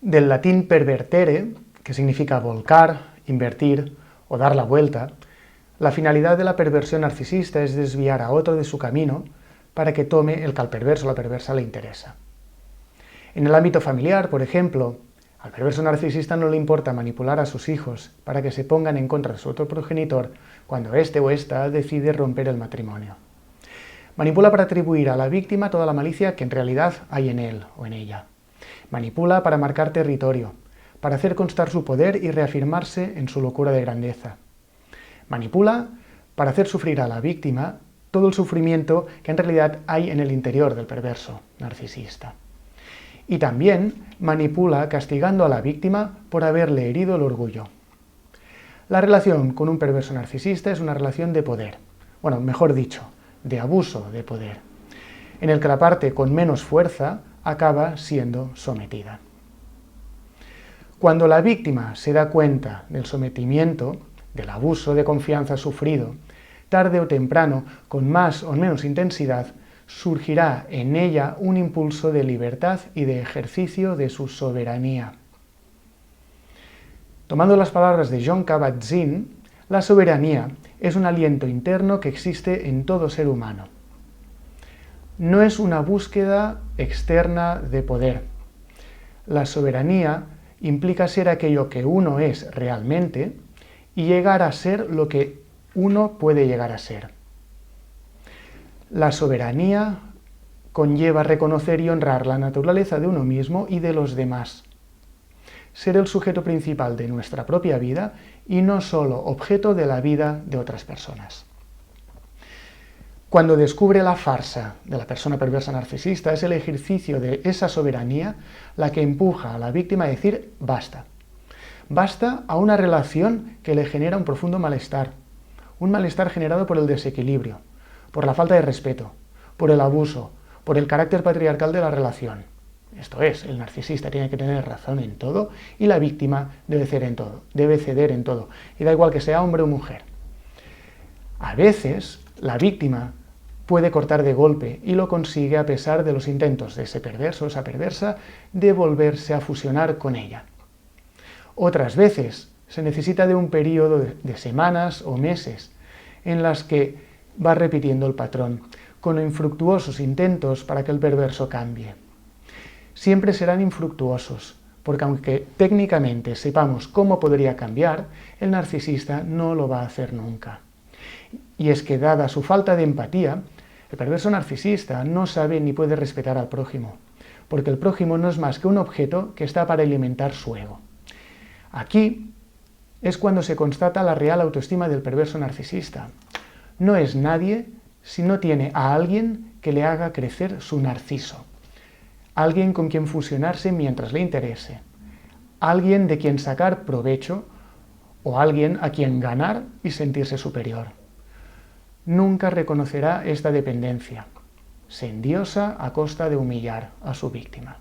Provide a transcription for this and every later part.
Del latín pervertere, que significa volcar, invertir o dar la vuelta, la finalidad de la perversión narcisista es desviar a otro de su camino para que tome el que al perverso o la perversa le interesa. En el ámbito familiar, por ejemplo, al perverso narcisista no le importa manipular a sus hijos para que se pongan en contra de su otro progenitor cuando éste o ésta decide romper el matrimonio. Manipula para atribuir a la víctima toda la malicia que en realidad hay en él o en ella. Manipula para marcar territorio, para hacer constar su poder y reafirmarse en su locura de grandeza. Manipula para hacer sufrir a la víctima todo el sufrimiento que en realidad hay en el interior del perverso narcisista. Y también manipula castigando a la víctima por haberle herido el orgullo. La relación con un perverso narcisista es una relación de poder, bueno, mejor dicho, de abuso de poder, en el que la parte con menos fuerza acaba siendo sometida. Cuando la víctima se da cuenta del sometimiento, del abuso de confianza sufrido, tarde o temprano, con más o menos intensidad, surgirá en ella un impulso de libertad y de ejercicio de su soberanía. Tomando las palabras de Jon Kabat-Zinn, la soberanía es un aliento interno que existe en todo ser humano. No es una búsqueda externa de poder. La soberanía implica ser aquello que uno es realmente y llegar a ser lo que uno puede llegar a ser. La soberanía conlleva reconocer y honrar la naturaleza de uno mismo y de los demás. Ser el sujeto principal de nuestra propia vida y no solo objeto de la vida de otras personas. Cuando descubre la farsa de la persona perversa narcisista, es el ejercicio de esa soberanía la que empuja a la víctima a decir basta. Basta a una relación que le genera un profundo malestar. Un malestar generado por el desequilibrio, por la falta de respeto, por el abuso, por el carácter patriarcal de la relación. Esto es, el narcisista tiene que tener razón en todo y la víctima debe ceder en todo, y da igual que sea hombre o mujer. A veces, la víctima puede cortar de golpe y lo consigue a pesar de los intentos de ese perverso o esa perversa de volverse a fusionar con ella. Otras veces se necesita de un periodo de semanas o meses en las que va repitiendo el patrón, con infructuosos intentos para que el perverso cambie. Siempre serán infructuosos, porque aunque técnicamente sepamos cómo podría cambiar, el narcisista no lo va a hacer nunca. Y es que, dada su falta de empatía, el perverso narcisista no sabe ni puede respetar al prójimo, porque el prójimo no es más que un objeto que está para alimentar su ego. Aquí es cuando se constata la real autoestima del perverso narcisista. No es nadie si no tiene a alguien que le haga crecer su narciso. Alguien con quien fusionarse mientras le interese, alguien de quien sacar provecho o alguien a quien ganar y sentirse superior. Nunca reconocerá esta dependencia. Se endiosa a costa de humillar a su víctima.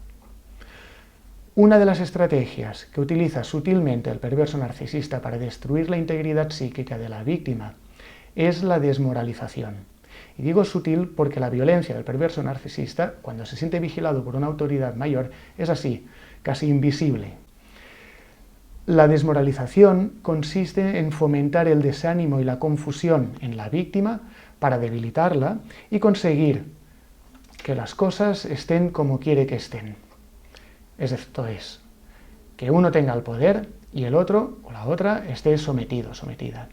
Una de las estrategias que utiliza sutilmente el perverso narcisista para destruir la integridad psíquica de la víctima es la desmoralización. Y digo sutil porque la violencia del perverso narcisista, cuando se siente vigilado por una autoridad mayor, es así, casi invisible. La desmoralización consiste en fomentar el desánimo y la confusión en la víctima para debilitarla y conseguir que las cosas estén como quiere que estén. Esto es, que uno tenga el poder y el otro o la otra esté sometido, sometida.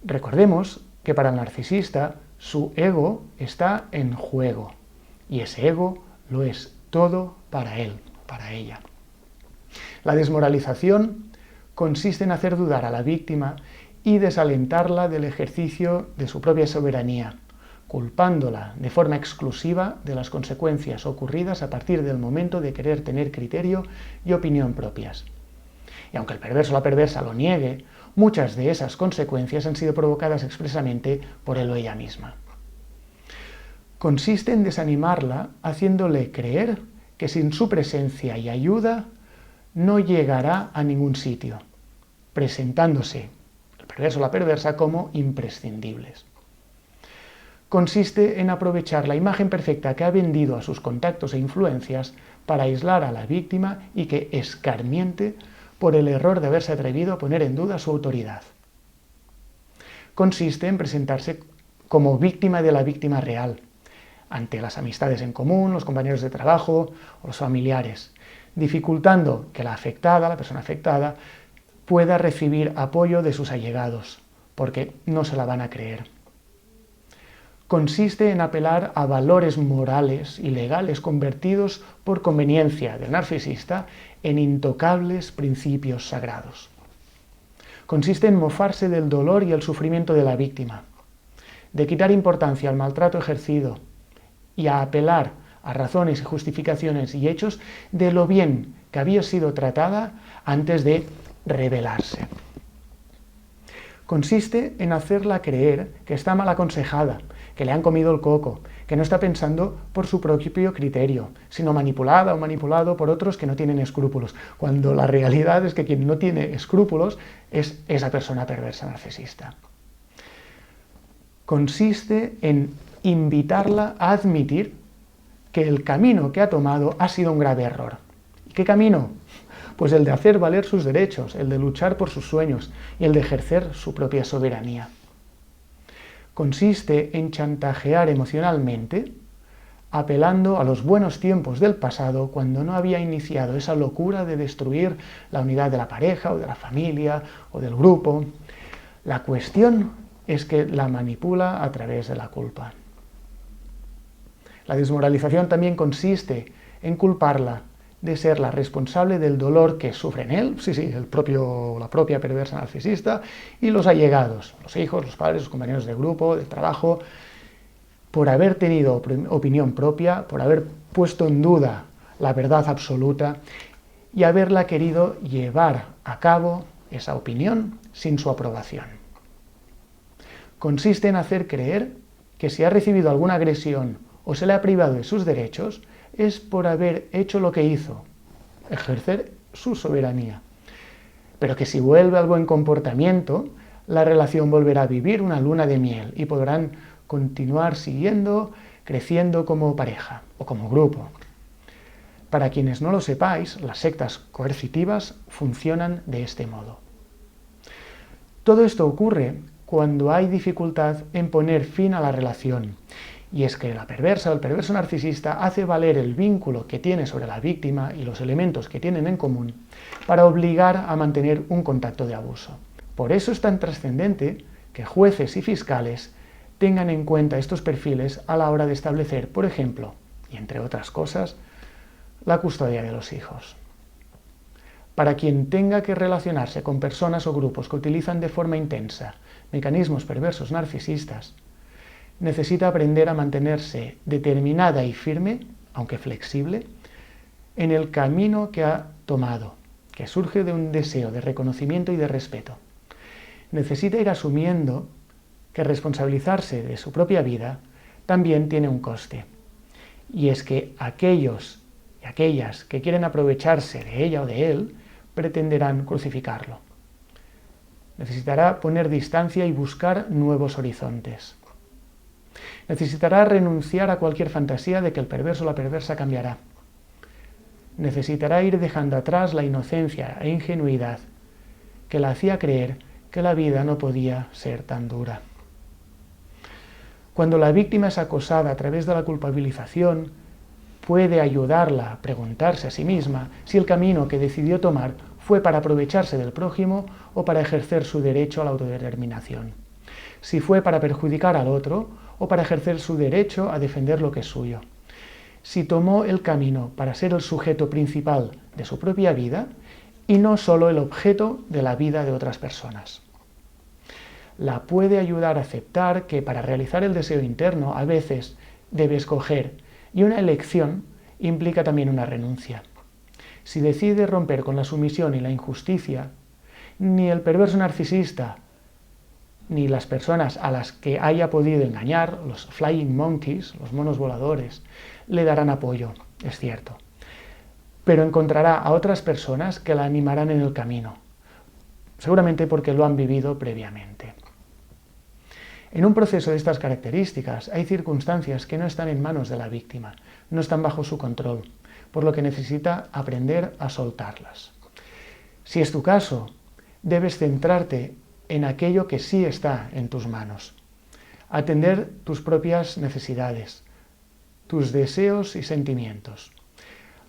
Recordemos que para el narcisista su ego está en juego y ese ego lo es todo para él, para ella. La desmoralización consiste en hacer dudar a la víctima y desalentarla del ejercicio de su propia soberanía, culpándola de forma exclusiva de las consecuencias ocurridas a partir del momento de querer tener criterio y opinión propias. Y aunque el perverso o la perversa lo niegue, muchas de esas consecuencias han sido provocadas expresamente por él o ella misma. Consiste en desanimarla haciéndole creer que sin su presencia y ayuda no llegará a ningún sitio, presentándose el perverso o la perversa como imprescindibles. consiste en aprovechar la imagen perfecta que ha vendido a sus contactos e influencias para aislar a la víctima y que escarmiente por el error de haberse atrevido a poner en duda su autoridad. Consiste en presentarse como víctima de la víctima real, ante las amistades en común, los compañeros de trabajo o los familiares, dificultando que la persona afectada, pueda recibir apoyo de sus allegados, porque no se la van a creer. Consiste en apelar a valores morales y legales convertidos por conveniencia del narcisista en intocables principios sagrados. Consiste en mofarse del dolor y el sufrimiento de la víctima, de quitar importancia al maltrato ejercido y a apelar a razones y justificaciones y hechos de lo bien que había sido tratada antes de rebelarse. Consiste en hacerla creer que está mal aconsejada, que le han comido el coco, que no está pensando por su propio criterio, sino manipulada o manipulado por otros que no tienen escrúpulos, cuando la realidad es que quien no tiene escrúpulos es esa persona perversa narcisista. Consiste en invitarla a admitir que el camino que ha tomado ha sido un grave error. ¿Y qué camino? Pues el de hacer valer sus derechos, el de luchar por sus sueños y el de ejercer su propia soberanía. Consiste en chantajear emocionalmente, apelando a los buenos tiempos del pasado cuando no había iniciado esa locura de destruir la unidad de la pareja o de la familia o del grupo. La cuestión es que la manipula a través de la culpa. La desmoralización también consiste en culparla de ser la responsable del dolor que sufren él, la propia perversa narcisista, y los allegados, los hijos, los padres, los compañeros de grupo, de trabajo, por haber tenido opinión propia, por haber puesto en duda la verdad absoluta y haberla querido llevar a cabo esa opinión sin su aprobación. Consiste en hacer creer que si ha recibido alguna agresión o se le ha privado de sus derechos, es por haber hecho lo que hizo, ejercer su soberanía. Pero que si vuelve al buen comportamiento, la relación volverá a vivir una luna de miel y podrán continuar creciendo como pareja o como grupo. Para quienes no lo sepáis, las sectas coercitivas funcionan de este modo. Todo esto ocurre cuando hay dificultad en poner fin a la relación. Y es que la perversa o el perverso narcisista hace valer el vínculo que tiene sobre la víctima y los elementos que tienen en común para obligar a mantener un contacto de abuso. Por eso es tan trascendente que jueces y fiscales tengan en cuenta estos perfiles a la hora de establecer, por ejemplo, y entre otras cosas, la custodia de los hijos. Para quien tenga que relacionarse con personas o grupos que utilizan de forma intensa mecanismos perversos narcisistas, necesita aprender a mantenerse determinada y firme, aunque flexible, en el camino que ha tomado, que surge de un deseo de reconocimiento y de respeto. Necesita ir asumiendo que responsabilizarse de su propia vida también tiene un coste. Y es que aquellos y aquellas que quieren aprovecharse de ella o de él pretenderán crucificarlo. Necesitará poner distancia y buscar nuevos horizontes. Necesitará renunciar a cualquier fantasía de que el perverso o la perversa cambiará. Necesitará ir dejando atrás la inocencia e ingenuidad que la hacía creer que la vida no podía ser tan dura. Cuando la víctima es acosada a través de la culpabilización, puede ayudarla a preguntarse a sí misma si el camino que decidió tomar fue para aprovecharse del prójimo o para ejercer su derecho a la autodeterminación. Si fue para perjudicar al otro o para ejercer su derecho a defender lo que es suyo. Si tomó el camino para ser el sujeto principal de su propia vida y no solo el objeto de la vida de otras personas. La puede ayudar a aceptar que para realizar el deseo interno a veces debe escoger, y una elección implica también una renuncia. Si decide romper con la sumisión y la injusticia, ni el perverso narcisista ni las personas a las que haya podido engañar, los flying monkeys, los monos voladores, le darán apoyo, es cierto. Pero encontrará a otras personas que la animarán en el camino, seguramente porque lo han vivido previamente. En un proceso de estas características hay circunstancias que no están en manos de la víctima, no están bajo su control, por lo que necesita aprender a soltarlas. Si es tu caso, debes centrarte en aquello que sí está en tus manos. Atender tus propias necesidades, tus deseos y sentimientos.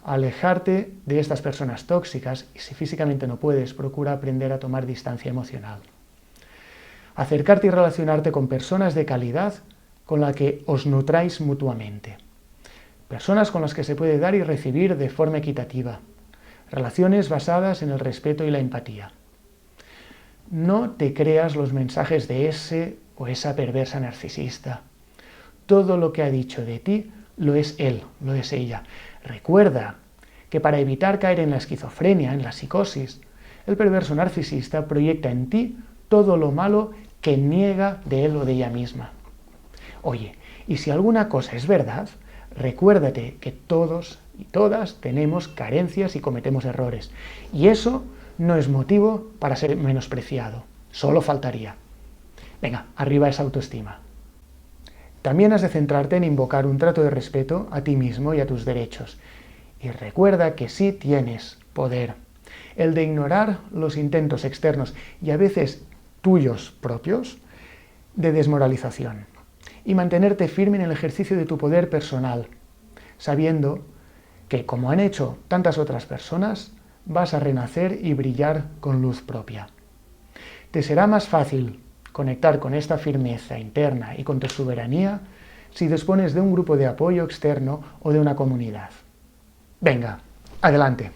Alejarte de estas personas tóxicas y si físicamente no puedes, procura aprender a tomar distancia emocional. Acercarte y relacionarte con personas de calidad con las que os nutráis mutuamente. Personas con las que se puede dar y recibir de forma equitativa. Relaciones basadas en el respeto y la empatía. No te creas los mensajes de ese o esa perversa narcisista. Todo lo que ha dicho de ti lo es él, lo es ella. Recuerda que para evitar caer en la esquizofrenia, en la psicosis, el perverso narcisista proyecta en ti todo lo malo que niega de él o de ella misma. Oye, y si alguna cosa es verdad, recuérdate que todos y todas tenemos carencias y cometemos errores. Y eso no es motivo para ser menospreciado. Solo faltaría. Venga, arriba esa autoestima. También has de centrarte en invocar un trato de respeto a ti mismo y a tus derechos. Y recuerda que sí tienes poder. El de ignorar los intentos externos y a veces tuyos propios de desmoralización. Y mantenerte firme en el ejercicio de tu poder personal, sabiendo que, como han hecho tantas otras personas, vas a renacer y brillar con luz propia. Te será más fácil conectar con esta firmeza interna y con tu soberanía si dispones de un grupo de apoyo externo o de una comunidad. Venga, adelante.